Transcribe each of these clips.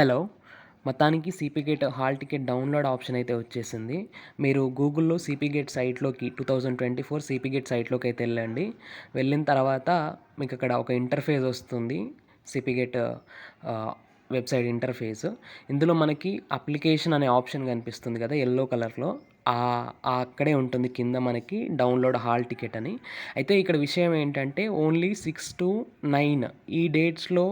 Hello! మొత్తానికి CP gate hall ticket download option అయితే వచ్చేసింది. మీరు గూగుల్‌లో సిపి గేట్ సైట్‌లోకి 2024 సిపి గేట్ సైట్‌లోకైతే ఎళ్ళండి. వెళ్ళిన తర్వాత మీకక్కడ ఒక ఇంటర్‌ఫేస్ వస్తుంది. CP gate website interface. ఇందులో మనకి అప్లికేషన్ అనే ఆప్షన్ కనిపిస్తుంది కదా! యెల్లో కలర్‌లో. అక్కడే ఉంటుంది కింద మనకి డౌన్‌లోడ్ హాల్ టికెట్ అని. అయితే ఇక్కడ విషయం ఏంటంటే ఓన్లీ 6-9 ఈ డేట్స్‌లో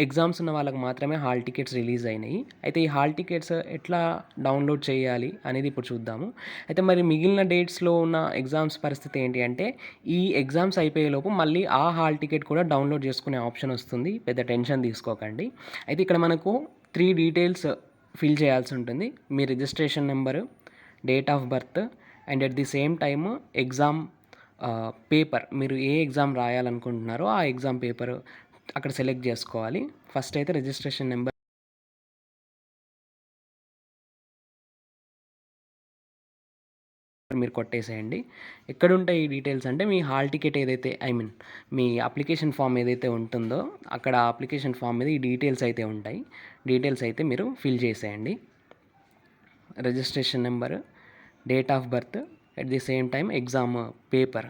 ఎగ్జామ్స్ ఉన్న వాళ్ళకి మాత్రమే హాల్ టికెట్స్ రిలీజ్ అయినాయి. అయితే ఈ హాల్ టికెట్స్ ఎట్లా డౌన్లోడ్ చేయాలి అనేది ఇప్పుడు చూద్దాము. అయితే మరి మిగిలిన డేట్స్‌లో ఉన్న ఎగ్జామ్స్ పరిస్థితి ఏంటి అంటే, ఈ ఎగ్జామ్స్ అయిపోయేలోపు మళ్ళీ ఆ హాల్ టికెట్ కూడా డౌన్లోడ్ చేసుకునే ఆప్షన్ వస్తుంది. పెద్ద టెన్షన్ తీసుకోకండి. అయితే ఇక్కడ మనకు 3 డీటెయిల్స్ ఫిల్ చేయాల్సి ఉంటుంది. మీ registration number, date of birth and at the same time exam paper, మీరు ఏ ఎగ్జామ్ రాయాలనుకుంటున్నారో ఆ ఎగ్జామ్ పేపర్ అక్కడ సెలెక్ట్ చేసుకోవాలి. ఫస్ట్ అయితే రిజిస్ట్రేషన్ నెంబర్ మీరు కొట్టేసేయండి. ఎక్కడుంటాయి ఈ డీటెయిల్స్ అంటే, మీ హాల్ టికెట్ ఏదైతే మీ అప్లికేషన్ ఫామ్ ఏదైతే ఉంటుందో అక్కడ అప్లికేషన్ ఫామ్ మీద ఈ డీటెయిల్స్ అయితే ఉంటాయి. డీటెయిల్స్ అయితే మీరు ఫిల్ చేసేయండి. Registration number, date of birth, at the same time exam paper,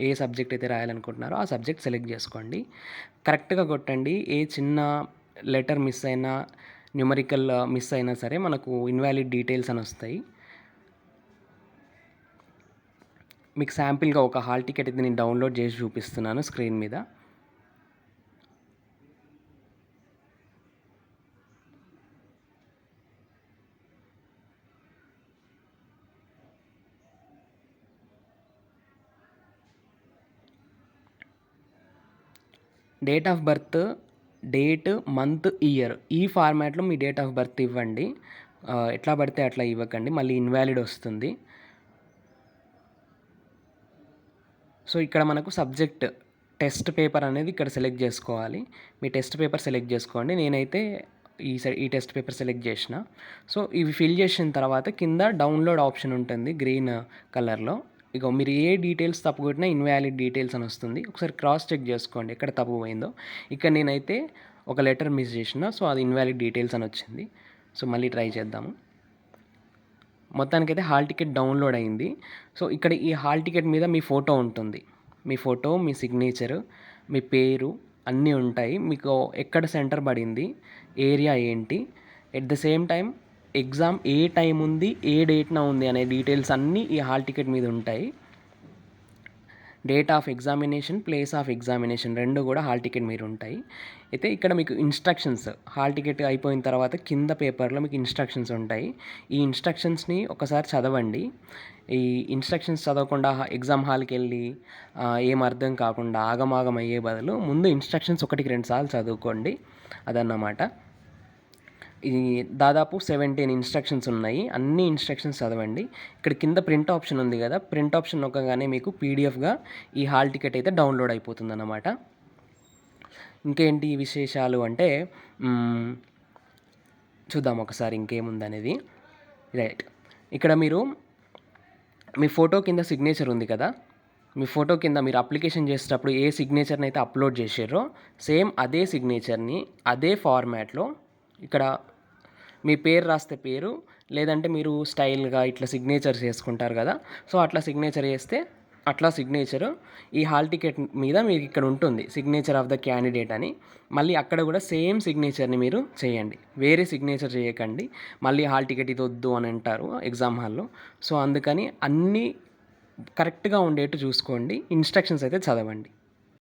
A subject అయితే రాయాలనుకుంటున్నారో ఆ సబ్జెక్ట్ సెలెక్ట్ చేసుకోండి. కరెక్ట్గా కొట్టండి. ఏ చిన్న లెటర్ మిస్ అయినా, న్యూమరికల్ మిస్ అయినా సరే మనకు ఇన్వాలిడ్ డీటెయిల్స్ అని వస్తాయి. మీకు శాంపిల్గా ఒక హాల్ టికెట్ అయితే నేను డౌన్లోడ్ చేసి చూపిస్తున్నాను స్క్రీన్ మీద. Date of birth, date, month, year ఈ ఫార్మాట్లో మీ డేట్ ఆఫ్ బర్త్ ఇవ్వండి. ఎట్లా పడితే అట్లా ఇవ్వకండి, మళ్ళీ ఇన్వాలిడ్ వస్తుంది. సో ఇక్కడ మనకు సబ్జెక్ట్ టెస్ట్ పేపర్ అనేది ఇక్కడ సెలెక్ట్ చేసుకోవాలి. మీ టెస్ట్ పేపర్ సెలెక్ట్ చేసుకోండి. నేనైతే ఈ టెస్ట్ పేపర్ సెలెక్ట్ చేసిన. సో ఇవి ఫిల్ చేసిన తర్వాత కింద డౌన్లోడ్ ఆప్షన్ ఉంటుంది గ్రీన్ కలర్లో. ఇక మీరు ఏ డీటెయిల్స్ తప్పు కొట్టినా ఇన్వాలిడ్ డీటెయిల్స్ అని వస్తుంది. ఒకసారి క్రాస్ చెక్ చేసుకోండి ఎక్కడ తప్పు పోయిందో. ఇక్కడ నేనైతే ఒక లెటర్ మిస్ చేసిన, సో అది ఇన్వాలిడ్ డీటెయిల్స్ అని వచ్చింది. సో మళ్ళీ ట్రై చేద్దాము. మొత్తానికైతే హాల్ టికెట్ డౌన్లోడ్ అయింది. సో ఇక్కడ ఈ హాల్ టికెట్ మీద మీ ఫోటో ఉంటుంది. మీ ఫోటో, మీ సిగ్నేచరు, మీ పేరు అన్నీ ఉంటాయి. మీకు ఎక్కడ సెంటర్ పడింది, ఏరియా ఏంటి, at the same time exam A time ఉంది, ఏ డేట్న ఉంది అనే డీటెయిల్స్ అన్నీ ఈ హాల్ టికెట్ మీద ఉంటాయి. Date of examination, place of examination రెండు కూడా హాల్ టికెట్ మీద ఉంటాయి. అయితే ఇక్కడ మీకు ఇన్స్ట్రక్షన్స్, హాల్ టికెట్ అయిపోయిన తర్వాత కింద పేపర్లో మీకు ఇన్స్ట్రక్షన్స్ ఉంటాయి. ఈ ఇన్స్ట్రక్షన్స్ని ఒకసారి చదవండి. ఈ ఇన్స్ట్రక్షన్స్ చదవకుండా ఎగ్జామ్ హాల్కి వెళ్ళి ఏం అర్థం కాకుండా ఆగమాగం అయ్యే బదులు ముందు ఇన్స్ట్రక్షన్స్ 1-2 సార్లు చదువుకోండి. అదన్నమాట. ఇది దాదాపు 17 ఇన్స్ట్రక్షన్స్ ఉన్నాయి. అన్ని ఇన్స్ట్రక్షన్స్ చదవండి. ఇక్కడ కింద ప్రింట్ ఆప్షన్ ఉంది కదా, ప్రింట్ ఆప్షన్ నొక్కగానే మీకు పీడిఎఫ్గా ఈ హాల్ టికెట్ అయితే డౌన్లోడ్ అయిపోతుందన్నమాట. ఇంకేంటి విశేషాలు అంటే చూద్దాం ఒకసారి ఇంకేముందనేది. రైట్, ఇక్కడ మీరు మీ ఫోటో కింద సిగ్నేచర్ ఉంది కదా, మీ ఫోటో కింద మీరు అప్లికేషన్ చేసేటప్పుడు ఏ సిగ్నేచర్ని అయితే అప్లోడ్ చేసారో సేమ్ అదే సిగ్నేచర్ని అదే ఫార్మాట్లో ఇక్కడ మీ పేరు రాస్తే పేరు, లేదంటే మీరు స్టైల్గా ఇట్లా సిగ్నేచర్ చేసుకుంటారు కదా, సో అట్లా సిగ్నేచర్ చేస్తే అట్లా సిగ్నేచరు ఈ హాల్ టికెట్ మీద మీకు ఇక్కడ ఉంటుంది, సిగ్నేచర్ ఆఫ్ ద క్యాండిడేట్ అని. మళ్ళీ అక్కడ కూడా సేమ్ సిగ్నేచర్ని మీరు చేయండి, వేరే సిగ్నేచర్ చేయకండి. మళ్ళీ హాల్ టికెట్ ఇది వద్దు అని అంటారు ఎగ్జామ్ హాల్లో. సో అందుకని అన్నీ కరెక్ట్గా ఉండేట్టు చూసుకోండి. ఇన్స్ట్రక్షన్స్ అయితే చదవండి.